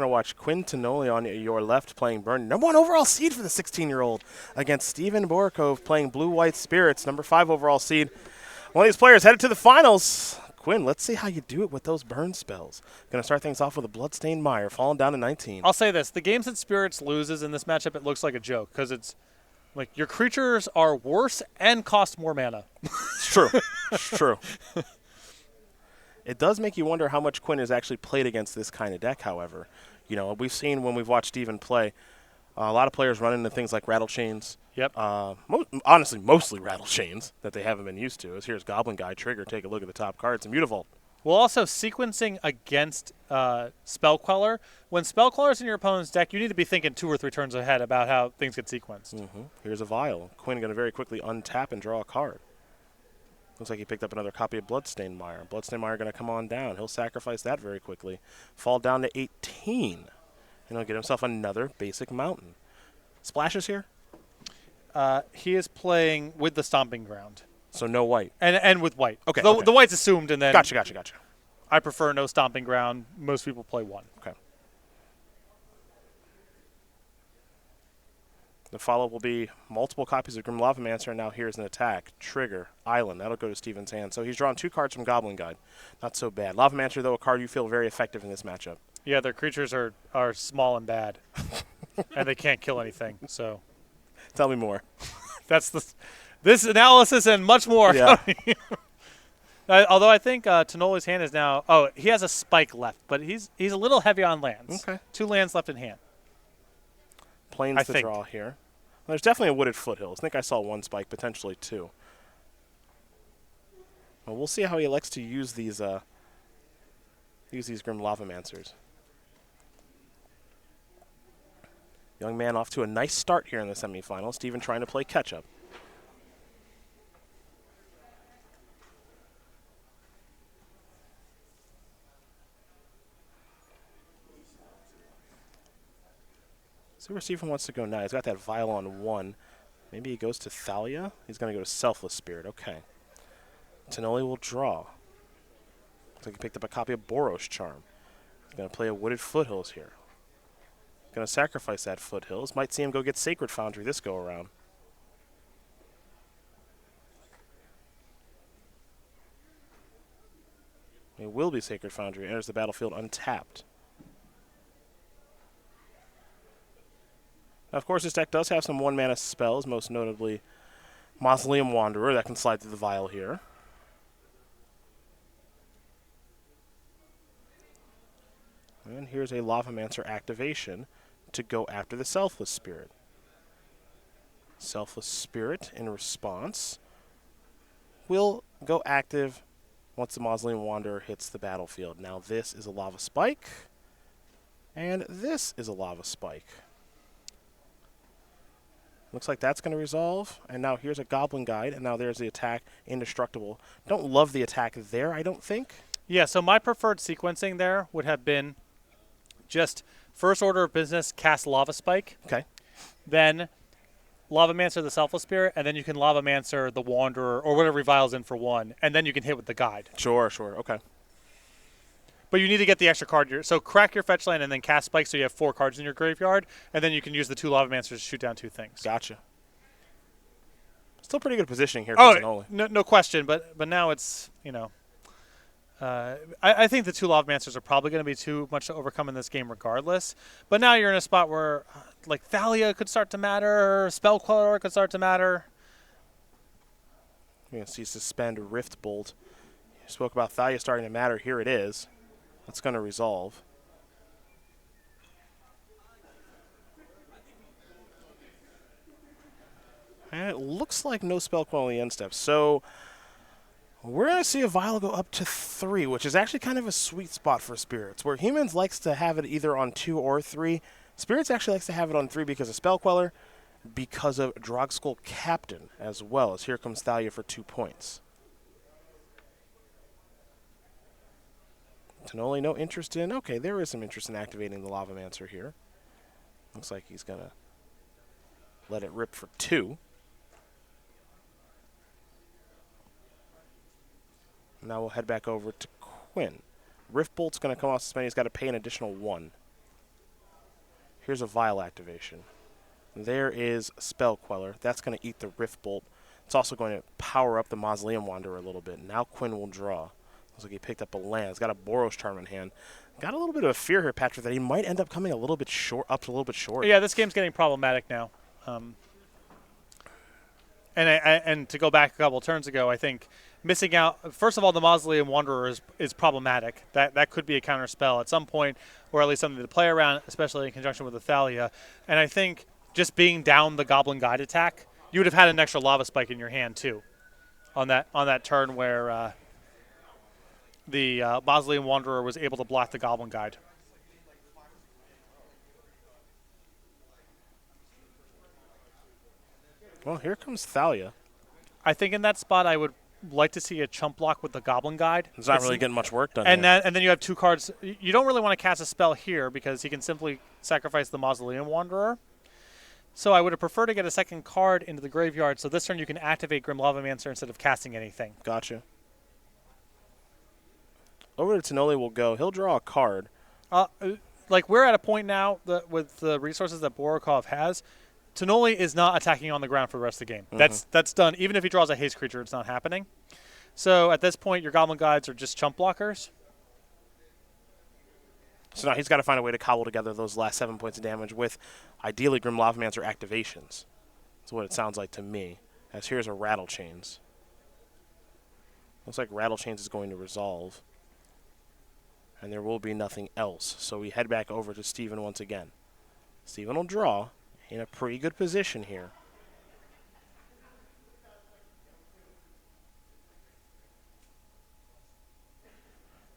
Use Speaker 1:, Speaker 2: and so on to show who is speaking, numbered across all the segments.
Speaker 1: going to watch Quinn Tonole on your left playing Burn. #1 overall seed for the 16-year-old against Steven Borakove playing Blue-White Spirits, #5 overall seed. One of these players headed to the finals. Quinn, let's see how you do it with those burn spells. Going to start things off with a Bloodstained Mire, falling down to 19.
Speaker 2: I'll say this. The games that Spirits loses in this matchup, it looks like a joke because it's like your creatures are worse and cost more mana.
Speaker 1: It's true. It's true. It does make you wonder how much Quinn has actually played against this kind of deck, however. You know, we've seen when we've watched Steven play, a lot of players run into things like Rattle Chains.
Speaker 2: Yep.
Speaker 1: Honestly, mostly Rattle Chains that they haven't been used to. As here's Goblin Guy, Trigger, take a look at the top cards, and Mutavault.
Speaker 2: Well, also sequencing against Spell Queller. When Spell Queller's in your opponent's deck, you need to be thinking 2 or 3 turns ahead about how things get sequenced.
Speaker 1: Here's a Vial. Quinn going to very quickly untap and draw a card. Looks like he picked up another copy of Bloodstained Mire. Bloodstained Mire going to come on down. He'll sacrifice that very quickly. Fall down to 18. And he'll get himself another basic mountain. Splashes here?
Speaker 2: He is playing with the Stomping Ground.
Speaker 1: So no white.
Speaker 2: And with white.
Speaker 1: Okay,
Speaker 2: The,
Speaker 1: okay.
Speaker 2: the white's assumed, and then
Speaker 1: Gotcha.
Speaker 2: I prefer no Stomping Ground. Most people play 1.
Speaker 1: Okay. The follow-up will be multiple copies of Grim Lavamancer, and now here's an attack. Trigger, Island. That'll go to Steven's hand. So he's drawn 2 cards from Goblin Guide. Not so bad. Lavamancer, though, a card you feel very effective in this matchup.
Speaker 2: Yeah, their creatures are small and bad, and they can't kill anything. So
Speaker 1: Tell me more.
Speaker 2: that's this analysis and much more.
Speaker 1: Yeah.
Speaker 2: Although I think Tonole's hand is now. Oh, he has a spike left, but he's a little heavy on lands.
Speaker 1: Okay.
Speaker 2: 2 lands left in hand.
Speaker 1: Plains to draw here. Well, there's definitely a Wooded Foothills. I think I saw 1 spike, potentially 2. Well, we'll see how he elects to use these Grim Lavamancers. Young man off to a nice start here in the semifinals. Steven trying to play catch-up. See where Steven wants to go now. He's got that Vial on 1. Maybe he goes to Thalia. He's going to go to Selfless Spirit. Okay. Tonole will draw. Looks like he picked up a copy of Boros Charm. He's going to play a Wooded Foothills here. Going to sacrifice that Foothills. Might see him go get Sacred Foundry this go around. It will be Sacred Foundry. Enters the battlefield untapped. Now, of course, this deck does have some 1-mana spells, most notably Mausoleum Wanderer. That can slide through the Vial here. And here's a Lavamancer activation to go after the Selfless Spirit. Selfless Spirit, in response, will go active once the Mausoleum Wanderer hits the battlefield. Now, this is a Lava Spike, and this is a Lava Spike. Looks like that's going to resolve. And now here's a Goblin Guide. And now there's the attack, Indestructible. Don't love the attack there, I don't think.
Speaker 2: Yeah, so my preferred sequencing there would have been just first order of business, cast Lava Spike.
Speaker 1: Okay.
Speaker 2: Then Lavamancer the Selfless Spirit, and then you can Lavamancer the Wanderer or whatever reviles in for 1, and then you can hit with the Guide.
Speaker 1: Sure. Okay.
Speaker 2: But you need to get the extra card. So crack your fetch land and then cast Spike so you have 4 cards in your graveyard, and then you can use the 2 Lavamancers to shoot down 2 things.
Speaker 1: Gotcha. Still pretty good positioning here for Tonole.
Speaker 2: No question, but now it's, I think the 2 Lavamancers are probably going to be too much to overcome in this game regardless. But now you're in a spot where, like, Thalia could start to matter, Spell Queller could start to matter.
Speaker 1: You're going to see Suspend Rift Bolt. You spoke about Thalia starting to matter. Here it is. That's going to resolve. And it looks like no Spell Quell on the end step. So we're going to see a Vial go up to 3, which is actually kind of a sweet spot for Spirits. Where Humans likes to have it either on 2 or 3, Spirits actually likes to have it on 3 because of Spell Queller, because of Drogskull Captain as well, as here comes Thalia for 2 points. Tonole, no interest in. Okay, there is some interest in activating the Lavamancer here. Looks like he's going to let it rip for 2. Now we'll head back over to Quinn. Rift Bolt's going to come off suspended. He's got to pay an additional 1. here's a Vial activation. There is Spell Queller. That's going to eat the Rift Bolt. It's also going to power up the Mausoleum Wanderer a little bit. Now Quinn will draw. Looks like he picked up a land. He's got a Boros Charm in hand. Got a little bit of a fear here, Patrick, that he might end up coming a little bit short, up a little bit short.
Speaker 2: Yeah, this game's getting problematic now. And to go back a couple turns ago, I think missing out. First of all, the Mausoleum Wanderer is problematic. That could be a counter spell at some point, or at least something to play around, especially in conjunction with the Thalia. And I think just being down the Goblin Guide attack, you would have had an extra Lava Spike in your hand too, on that turn where the Mausoleum Wanderer was able to block the Goblin Guide.
Speaker 1: Well, here comes Thalia.
Speaker 2: I think in that spot I would like to see a chump block with the Goblin Guide.
Speaker 1: He's not really getting much work done.
Speaker 2: And then you have 2 cards. You don't really want to cast a spell here because he can simply sacrifice the Mausoleum Wanderer. So I would have preferred to get a second card into the graveyard, so this turn you can activate Grim Lavamancer instead of casting anything.
Speaker 1: Gotcha. Over to Tonole will go. He'll draw a card.
Speaker 2: Like, we're at a point now that with the resources that Borakove has, Tonole is not attacking on the ground for the rest of the game. That's done. Even if he draws a haste creature, it's not happening. So at this point, your Goblin Guides are just chump blockers.
Speaker 1: So now he's got to find a way to cobble together those last 7 points of damage with, ideally, Grim Lavamancer activations. That's what it sounds like to me. As here's a Rattle Chains. Looks like Rattle Chains is going to resolve. And there will be nothing else. So we head back over to Steven once again. Steven will draw in a pretty good position here.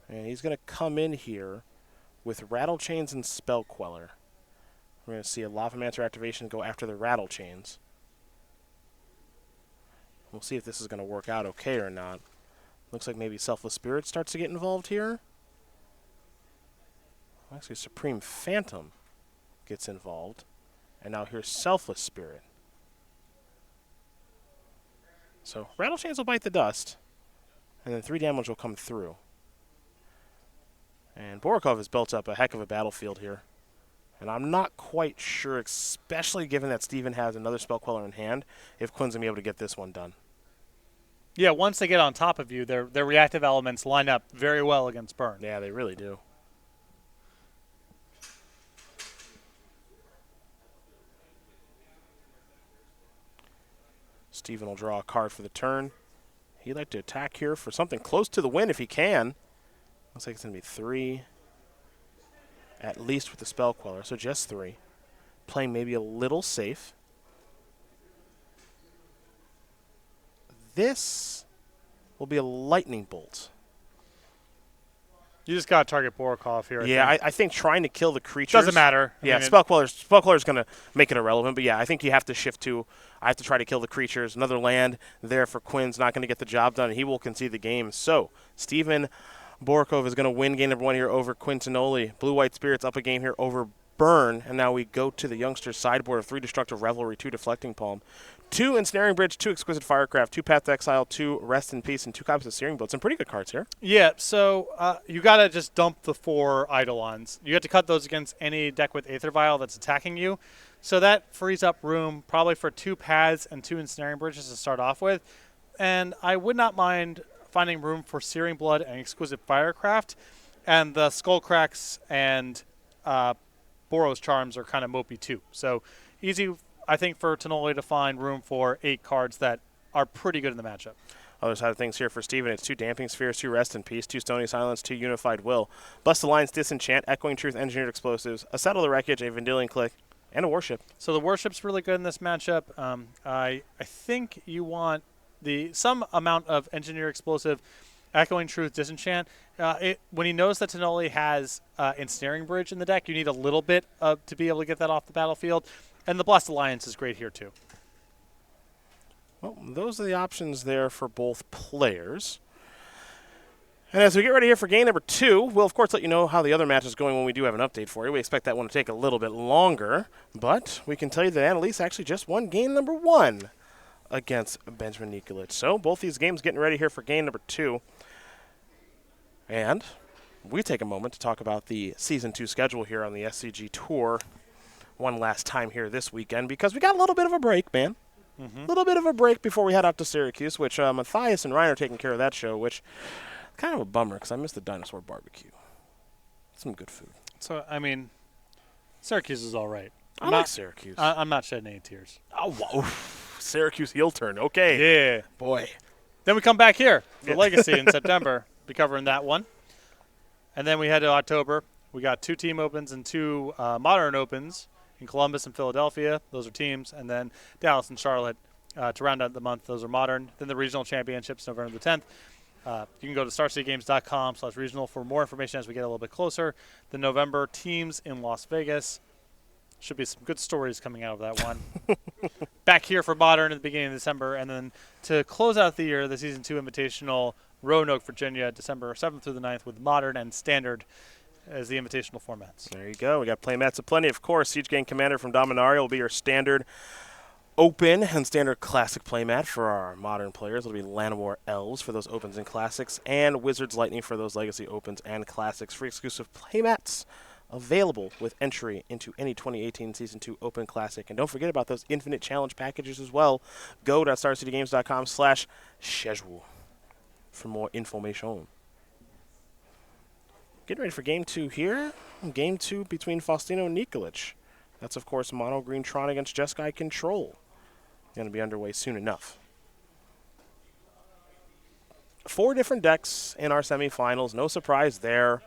Speaker 1: And he's going to come in here with Rattle Chains and Spell Queller. We're going to see a Lavamancer activation go after the Rattle Chains. We'll see if this is going to work out okay or not. Looks like maybe Selfless Spirit starts to get involved here. Actually, Supreme Phantom gets involved. And now here's Selfless Spirit. So Rattle Chains will bite the dust. And then 3 damage will come through. And Borakove has built up a heck of a battlefield here. And I'm not quite sure, especially given that Steven has another Spell Queller in hand, if Quinn's going to be able to get this one done.
Speaker 2: Yeah, once they get on top of you, their reactive elements line up very well against Burn.
Speaker 1: Yeah, they really do. Steven will draw a card for the turn. He'd like to attack here for something close to the win if he can. Looks like it's going to be 3, at least with the Spell Queller, so just 3. Playing maybe a little safe. This will be a Lightning Bolt.
Speaker 2: You just got to target Borakove here.
Speaker 1: I think trying to kill the creatures.
Speaker 2: Doesn't matter.
Speaker 1: Yeah, Spell Queller's going to make it irrelevant, but yeah, I think you have to shift to, I have to try to kill the creatures. Another land there for Quinn's not going to get the job done, and he will concede the game. So, Steven Borakove is going to win game number 1 here over Quinn Tonole. Blue-White Spirits up a game here over Burn, and now we go to the youngsters' sideboard of 3 Destructive Revelry, 2 Deflecting Palm, 2 Ensnaring Bridge, 2 Exquisite Firecraft, 2 Path to Exile, 2 Rest in Peace, and 2 copies of Searing Bolt. Some pretty good cards here.
Speaker 2: Yeah, so you got to just dump the 4 Eidolons. You have to cut those against any deck with Aether Vial that's attacking you. So that frees up room probably for 2 Paths and 2 Ensnaring Bridges to start off with. And I would not mind finding room for Searing Blood and Exquisite Firecraft. And the Skullcracks and Boros Charms are kind of mopey too. So easy, I think, for Tonole to find room for 8 cards that are pretty good in the matchup.
Speaker 1: Other side of things here for Steven, it's 2 Damping Spheres, 2 Rest in Peace, 2 Stony Silence, 2 Unified Will, Bust Alliance, Disenchant, Echoing Truth, Engineered Explosives, a Settle the Wreckage, a Vendilion Click, and a Worship. So
Speaker 2: the Worship's really good in this matchup. I think you want some amount of Engineered Explosive, Echoing Truth, Disenchant. When he knows that Tonole has Ensnaring Bridge in the deck, you need a little bit to be able to get that off the battlefield. And the Blessed Alliance is great here too.
Speaker 1: Well, those are the options there for both players. And as we get ready here for game number 2, we'll, of course, let you know how the other match is going when we do have an update for you. We expect that one to take a little bit longer, but we can tell you that Annalise actually just won game number 1 against Benjamin Nikolic. So both these games getting ready here for game number 2. And we take a moment to talk about the Season 2 schedule here on the SCG Tour. one last time here this weekend because we got a little bit of a break, man.
Speaker 2: Mm-hmm.
Speaker 1: A little bit of a break before we head out to Syracuse, which Matthias and Ryan are taking care of that show, which kind of a bummer because I miss the dinosaur barbecue. Some good food.
Speaker 2: So, I mean, Syracuse is all right.
Speaker 1: I like Syracuse.
Speaker 2: I'm not shedding any tears.
Speaker 1: Oh, wow. Syracuse heel turn. Okay.
Speaker 2: Yeah.
Speaker 1: Boy.
Speaker 2: Then we come back here for
Speaker 1: Yeah.
Speaker 2: Legacy in September. Be covering that one. And then we head to October. We got 2 team opens and 2 modern opens in Columbus and Philadelphia. Those are teams. And then Dallas and Charlotte to round out the month. Those are modern. Then the regional championships November the 10th. You can go to starcitygames.com/regional for more information as we get a little bit closer. The November teams in Las Vegas. Should be some good stories coming out of that one. Back here for modern at the beginning of December. And then to close out the year, the Season 2 Invitational, Roanoke, Virginia, December 7th through the 9th with modern and standard as the invitational formats.
Speaker 1: There you go. We got playmats aplenty. Of course, Siege Gang Commander from Dominaria will be your standard open and standard classic playmat for our modern players. It'll be Llanowar Elves for those opens and classics, and Wizards Lightning for those legacy opens and classics. Free exclusive playmats available with entry into any 2018 Season 2 Open Classic. And don't forget about those Infinite Challenge packages as well. Go to starcitygames.com/schedule for more information. Getting ready for Game 2 here. Game 2 between Faustino and Nikolic. That's, of course, Mono Green Tron against Jeskai Control. Going to be underway soon enough. 4 different decks in our semifinals. No surprise there.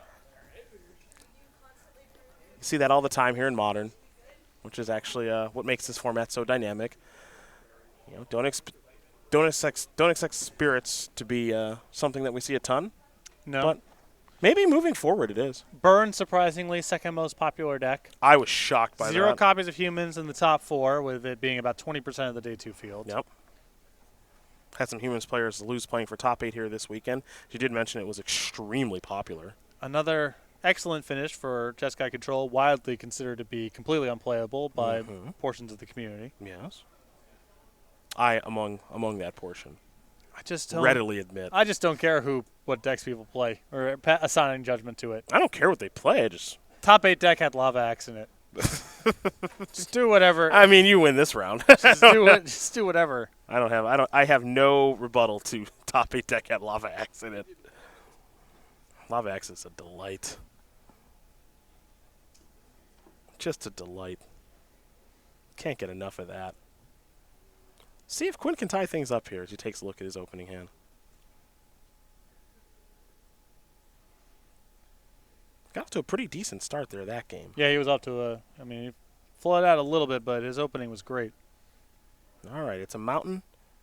Speaker 1: You see that all the time here in Modern, which is actually what makes this format so dynamic. You know, don't expect spirits to be something that we see a ton.
Speaker 2: No.
Speaker 1: But maybe moving forward it is.
Speaker 2: Burn, surprisingly, second most popular deck.
Speaker 1: I was shocked by
Speaker 2: 0
Speaker 1: that.
Speaker 2: copies of humans in the top 4, with it being about 20% of the day 2 field.
Speaker 1: Yep. Had some humans players lose playing for top 8 here this weekend. You did mention it was extremely popular.
Speaker 2: Another excellent finish for Jeskai Control, widely considered to be completely unplayable by portions of the community.
Speaker 1: Yes. I among that portion.
Speaker 2: I just don't
Speaker 1: Readily admit.
Speaker 2: I just don't care what decks people play or assigning judgment to it.
Speaker 1: I don't care what they play. I just
Speaker 2: Top 8 deck had Lava Axe in it. Just do whatever.
Speaker 1: I mean, you win this round.
Speaker 2: Just do whatever.
Speaker 1: I have no rebuttal to top 8 deck had Lava Axe in it. Lava Axe is a delight. Just a delight. Can't get enough of that. See if Quinn can tie things up here as he takes a look at his opening hand. Got off to a pretty decent start there that game.
Speaker 2: Yeah, he was up to he flowed out a little bit, but his opening was great.
Speaker 1: All right, it's a mountain,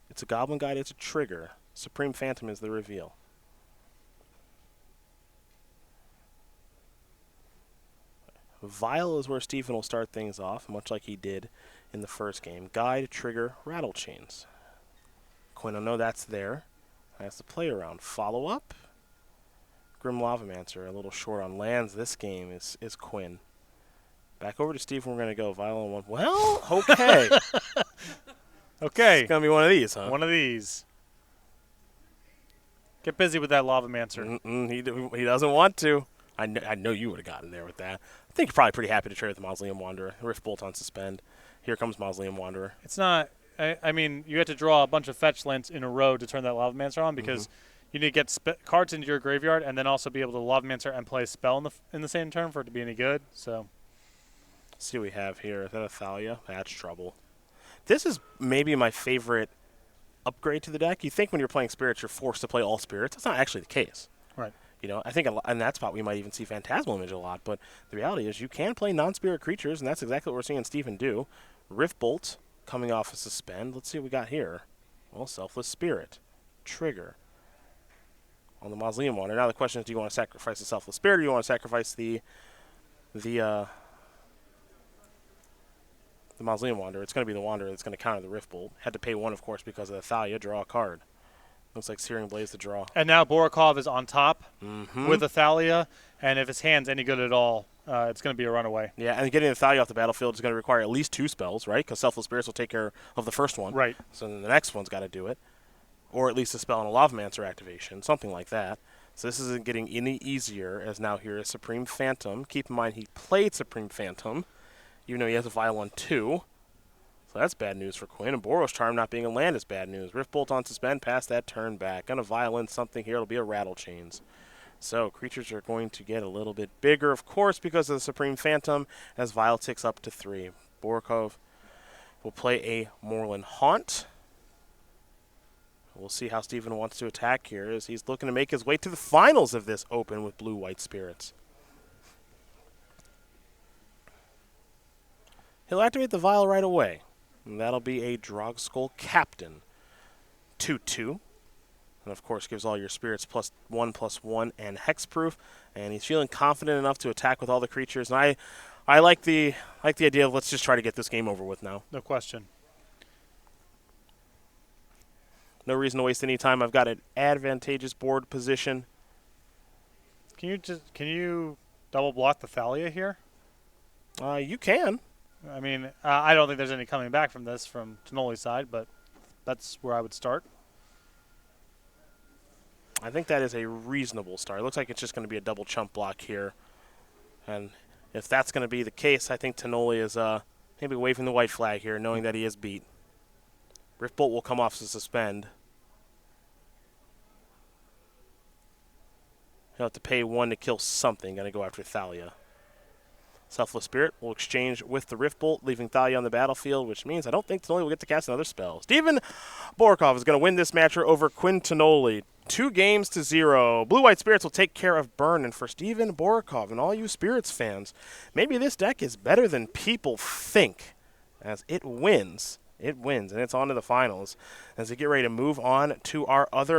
Speaker 1: it's a goblin guide, it's a trigger. Supreme Phantom is the reveal. Vial is where Stephen will start things off, much like he did in the first game. Guide, trigger, rattle chains. Quinn Tonole, that's there. That's the play around. Follow up. Grim Lavamancer, a little short on lands this game is Quinn. Back over to Stephen, we're going to go. Vial on 1. Well, okay.
Speaker 2: Okay.
Speaker 1: It's going to be one of these, huh?
Speaker 2: One of these. Get busy with that Lavamancer.
Speaker 1: He doesn't want to. I know you would have gotten there with that. I think you're probably pretty happy to trade with the Mausoleum Wanderer. Rift Bolt on suspend. Here comes Mausoleum Wanderer.
Speaker 2: It's not. I mean, you have to draw a bunch of fetch lands in a row to turn that Lavamancer on because you need to get cards into your graveyard and then also be able to Lavamancer and play a spell in the same turn for it to be any good. So,
Speaker 1: let's see what we have here. Is that a Thalia? That's trouble. This is maybe my favorite upgrade to the deck. You think when you're playing spirits, you're forced to play all spirits. That's not actually the case.
Speaker 2: Right.
Speaker 1: You know, I think in that spot we might even see Phantasmal Image a lot, but the reality is you can play non-spirit creatures, and that's exactly what we're seeing Stephen do. Rift Bolt coming off a suspend. Let's see what we got here. Well, Selfless Spirit. Trigger. On the Mausoleum Wanderer. Now the question is, do you want to sacrifice the Selfless Spirit, or do you want to sacrifice the Mausoleum Wanderer? It's going to be the Wanderer that's going to counter the Rift Bolt. Had to pay 1, of course, because of the Thalia. Draw a card. Looks like Searing Blaze to draw.
Speaker 2: And now Borakove is on top with a Thalia, and if his hand's any good at all, it's going to be a runaway.
Speaker 1: Yeah, and getting the Thalia off the battlefield is going to require at least 2 spells, right? Because Selfless Spirits will take care of the first one.
Speaker 2: Right.
Speaker 1: So then the next one's got to do it. Or at least a spell and a Lavamancer activation, something like that. So this isn't getting any easier, as now here is Supreme Phantom. Keep in mind he played Supreme Phantom even though he has a Vial on 2. So that's bad news for Quinn. And Boros Charm not being a land is bad news. Rift Bolt on suspend, pass that turn back. Gonna violence something here. It'll be a Rattle Chains. So creatures are going to get a little bit bigger, of course, because of the Supreme Phantom, as Vial ticks up to 3. Borakove will play a Moorland Haunt. We'll see how Steven wants to attack here, as he's looking to make his way to the finals of this Open with Blue-White Spirits. He'll activate the Vial right away. And that'll be a Drogskull Captain. 2/2. And of course gives all your spirits +1/+1 and hexproof. And he's feeling confident enough to attack with all the creatures. And I like the idea of let's just try to get this game over with now.
Speaker 2: No question.
Speaker 1: No reason to waste any time. I've got an advantageous board position.
Speaker 2: Can you double block the Thalia here?
Speaker 1: You can.
Speaker 2: I mean, I don't think there's any coming back from this from Tonole's side, but that's where I would start.
Speaker 1: I think that is a reasonable start. It looks like it's just going to be a double chump block here. And if that's going to be the case, I think Tonole is maybe waving the white flag here, knowing that he is beat. Rift Bolt will come off to suspend. He'll have to pay 1 to kill something. Going to go after Thalia. Selfless Spirit will exchange with the Rift Bolt, leaving Thalia on the battlefield, which means I don't think Tonole will get to cast another spell. Steven Borakove is going to win this match over Quinn Tonole. 2-0. Blue-White Spirits will take care of Burn. And for Steven Borakove and all you Spirits fans, maybe this deck is better than people think, as it wins. It wins, and it's on to the finals as we get ready to move on to our other